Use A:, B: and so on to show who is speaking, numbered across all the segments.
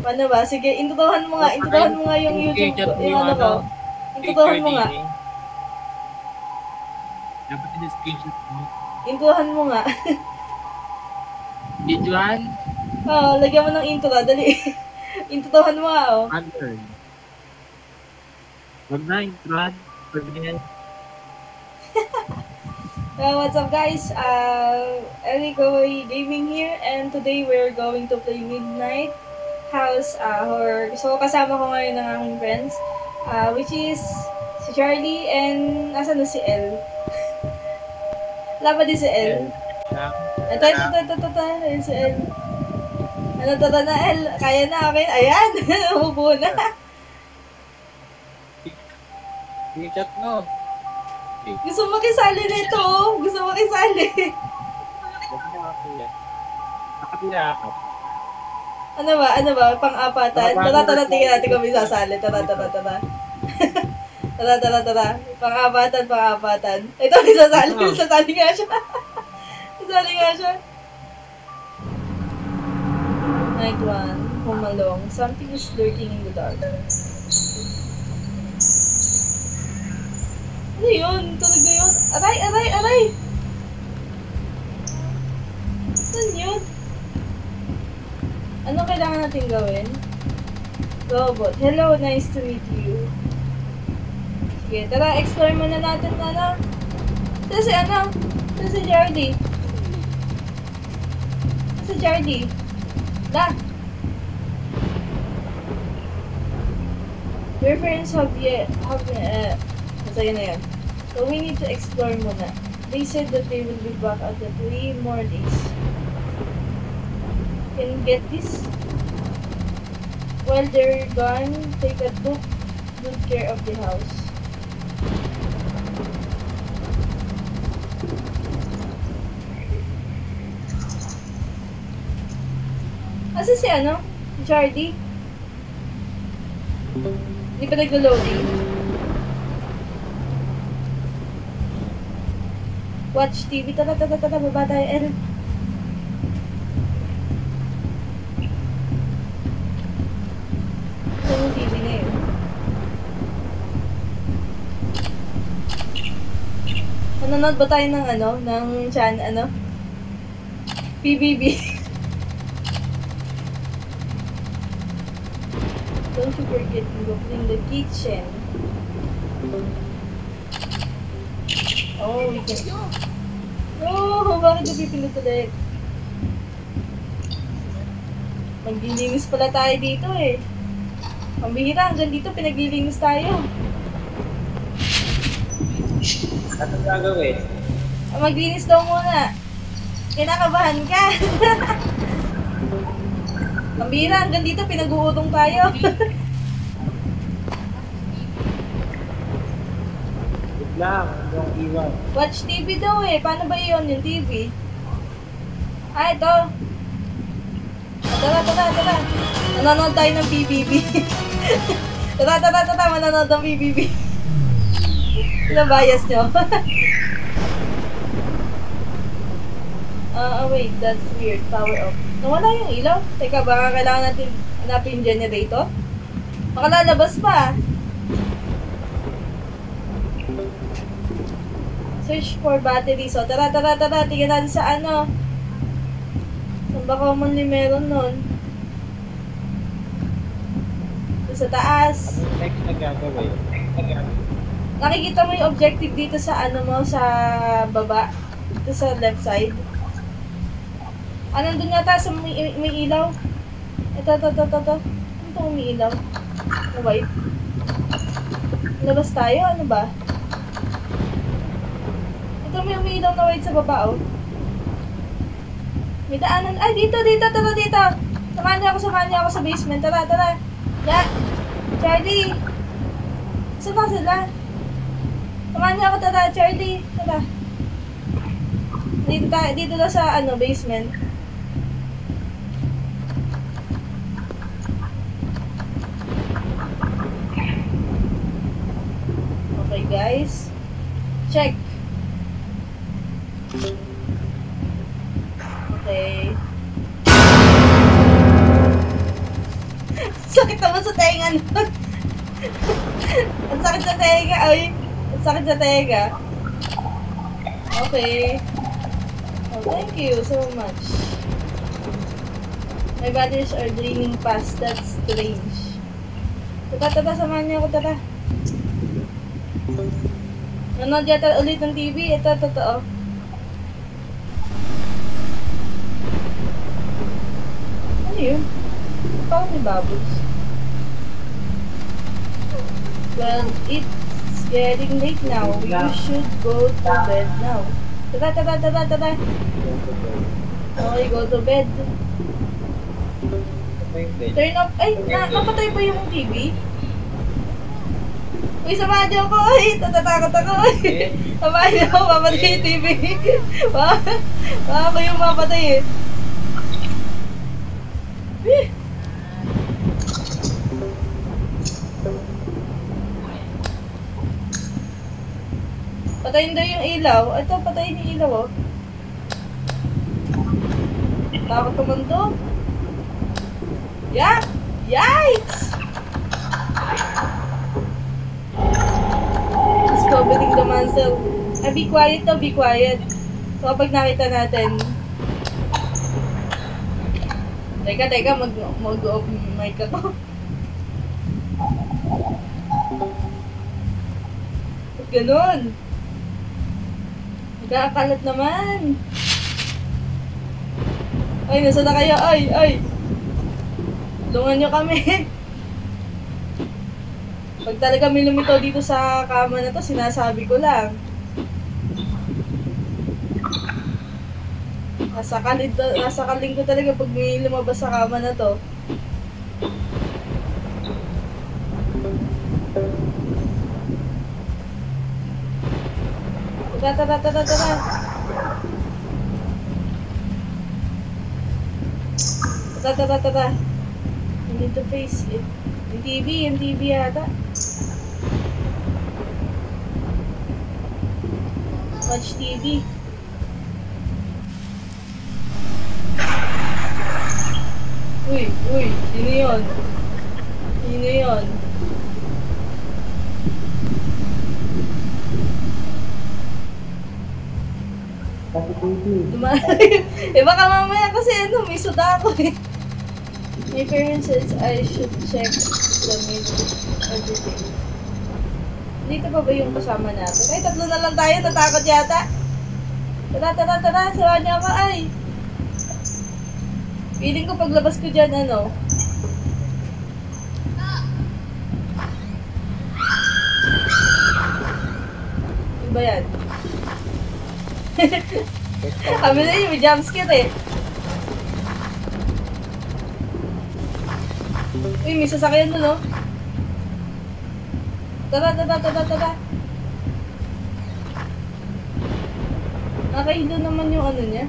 A: Ano ba? Sige, intutuhan mo nga. Intutuhan mo nga yung YouTube ko. Yung ano ko. Intutuhan mo nga.
B: Dapat in-screenshot mo.
A: Intuhan mo nga.
B: Videoan?
A: Oo, lagyan mo ng intro. Dali. Intutuhan mo nga, oh.
B: Answer. Wag na, introhan. Wag na yan.
A: What's up guys? Erico Gaming here, and today we're going to play Midnight House Horror. So kasama ko ngayon ng aking friends, which is si Charlie and nasa na si El. Wala pa din si El. Ito, ayun si El. Ano to na El? Kaya na, okay? Ayan! Umupo na.
B: I-chat mo.
A: Gusto mo makisali nito, oh. Gusto mo makisali.
B: Nakapila ako.
A: Ano ba? Pang-apatan? Tara, tingnan natin kung may sasali. Tara. Tara. Pang-apatan. Ito, may sasali. Sasali nga siya. Night 1. Home alone. Something is lurking in the dark. Ano yun? Talaga yun? Aray! Saan yun? Ano kailangan natin gawin? Robot. Hello, nice to meet you. Sige, tara, explore muna natin na. Saan si Jardy? Da! Your friends Masaya na yan. So we need to explore muna. They said that they will be back after 3 more days. Can you get this? While they're gone, take a good care of the house. Asa si Jardy? Hindi pa nag-loading? Watch TV. Tara, baba tayo. Saan yung TV na yun? Nanonood ba tayo ng PBB? Don't you forget to go clean the kitchen. Oh, we can... Oh, bakit napipindot ulit? Maglilinis pala tayo dito eh. Pambihira, hanggang dito pinaglilinis tayo.
B: Ano gagawin?
A: Maglinis daw muna. Kinakabahan ka. Pambihira, hanggang dito pinag-uutong tayo.
B: Lang, yung iwan.
A: Watch TV daw eh. Paano ba yun yung TV? Ito. Tara. Manonood tayo ng PBB. Tara. Manonood ng PBB. Ano bias nyo? Wait. That's weird. Power off. Nawala yung ilaw. Teka, baka kailangan natin hanapin yung generator? Baka lalabas pa. Search for battery. So, tara. Tingnan natin sa ano. Saan ba commonly meron nun? Sa taas.
B: Ano yung next na gagawin?
A: Nakikita mo yung objective dito sa sa baba. Dito sa left side. Nandun yata sa may ilaw. Ito. Ano itong umiilaw? Na white? Labas tayo? Ano ba? Ito may umiilaw na white sa baba, oh. May daanan. Ay, dito. Tara. Samahan niyo ako sa basement. Tara. Yeah. Charlie. Saan na sila? Samahan niyo ako, tara. Charlie. Tara. Dito na sa, basement. Okay, guys. Check. Okay. Sakit naman sa tenga nun. Ang sakit sa tenga. Ay, ang sakit sa tenga. Okay. Oh, thank you so much. My batteries are draining fast. That's strange. Tata, samahan niyo ako, tata. Nanood yata ulit ng TV. Ito, totoo. Ano yun? Parang may bubbles. Well, it's getting late now. You should go to bed now. Tata. Okay, go to bed. Turn off. Ay, napatay pa yung TV? Uy, samahan niyo ako. Ay, natatakot ako. Ay, samahan niyo ako. Mapatay yung TV. Baka ako yung mapatay eh. Patayin daw yung ilaw. Ito, patayin yung ilaw, oh. Takot naman to. Yeah! Yikes! Discovering the monster. Be quiet to, be quiet. So, kapag nakita natin... Teka, mag-off mic ako. Ba't ganun? Nagkakalat naman. Ay, nasa na kayo? Ay! Tulungan nyo kami. Pag talaga may lumitaw dito sa kama na to, sinasabi ko lang. Nasakaling ko talaga pag may lumabas sa kama na to. Tara. Tara. You need to face it. Yung TV yata. Watch TV. Uy, sino yun? Baka mamaya kasi may suda ako eh. My parents says I should check the mail everything. Dito pa ba yung kasama natin? Ay, tatlo na lang tayo. Natakot yata. Tara. Sawa niya ako ay. Feeling ko paglabas ko dyan, ano. Ano ba yan? Kami na yun, may jumpscare eh. Uy, may sasakyan doon, no? Tara. Nakahilo naman yung ano niya.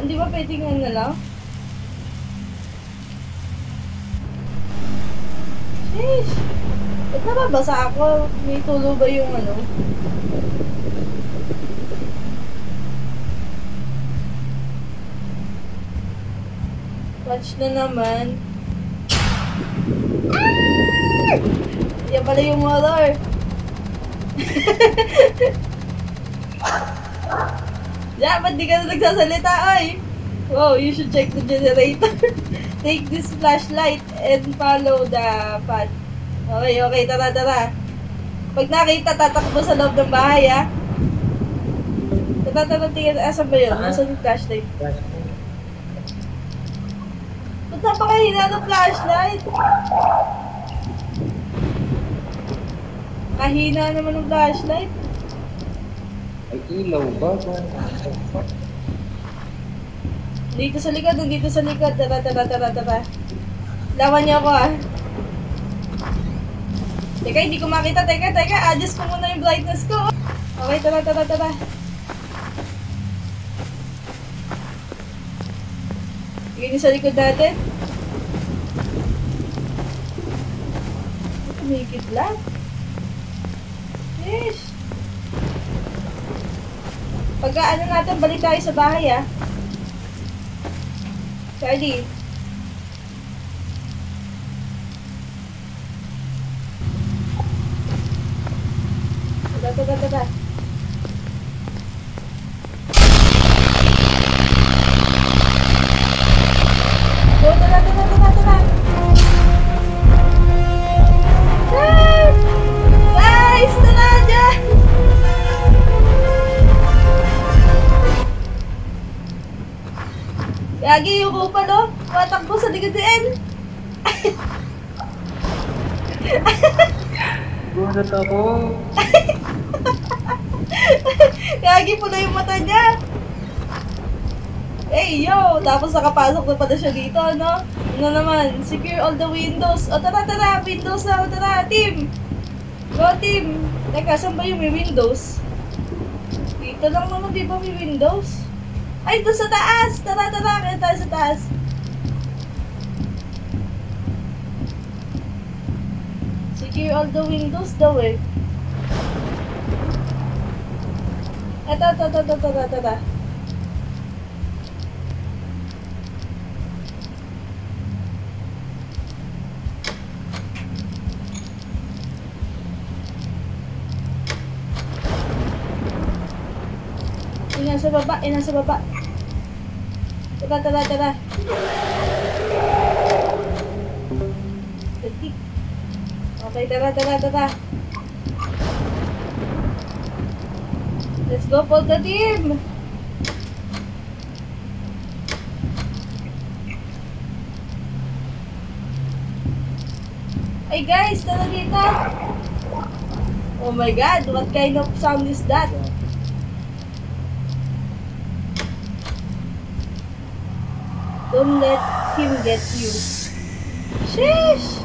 A: Hindi ba pwedeng ano na lang? Sheesh! Ba't nababasa ako? May tulo ba yung ano? Watch na naman. Yan pala yung motor. Ba't di ka na nagsasalita, ay? Wow, you should check the generator. Take this flashlight and follow the path. Okay, tara. Pag nakita, tatakbo sa loob ng bahay, ha? Tara, tingin. Asan ba yun? Asan yung flashlight? Ba't napakahina ng flashlight? Kahina naman ng flashlight.
B: Ay, ilaw ba?
A: Dito sa likod. Tara. Lawan niyo ako, ah. Teka, hindi ko makita. Teka. Adjust ko muna yung brightness ko. Okay, tara. Tingin sa likod natin. Tumikit lang. Yes. Pagka ano natin, balik tayo sa bahay, ah. Charlie. Tara. Go, tara. Ah! Guys, tara dyan! Yagi, yung kupal, oh. Matakbo sa ligadiin.
B: Gulat ako.
A: Yagi, pula yung mata niya. Hey, yo! Tapos nakapasok na pala siya dito, ano? Ano naman? Secure all the windows. O, tara! Windows na! O, tara! Team! Go, team! Teka, saan ba yung may windows? Dito lang naman, di ba may windows? Ay, doon sa taas! Tara! Kaya tayo sa taas. Secure all the windows daw eh. Tara. Nasa baba. Tara. Okay, tara. Let's go for the team! Hey guys, tara dito! Oh my god, what kind of sound is that? Don't let him get you. Sheesh!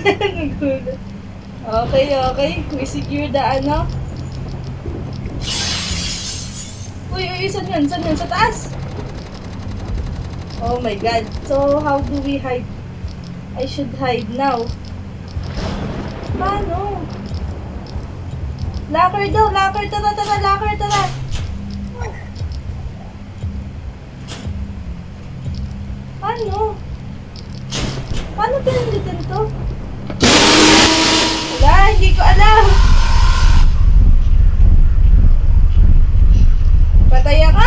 A: Nagulat. Okay. We secure the ano. Uy, saan yun? Sa taas? Oh my god. So, how do we hide? I should hide now. Paano? Locker daw. Tara. Paano pinanditin to? Wala, hindi ko alam. Pataya ka.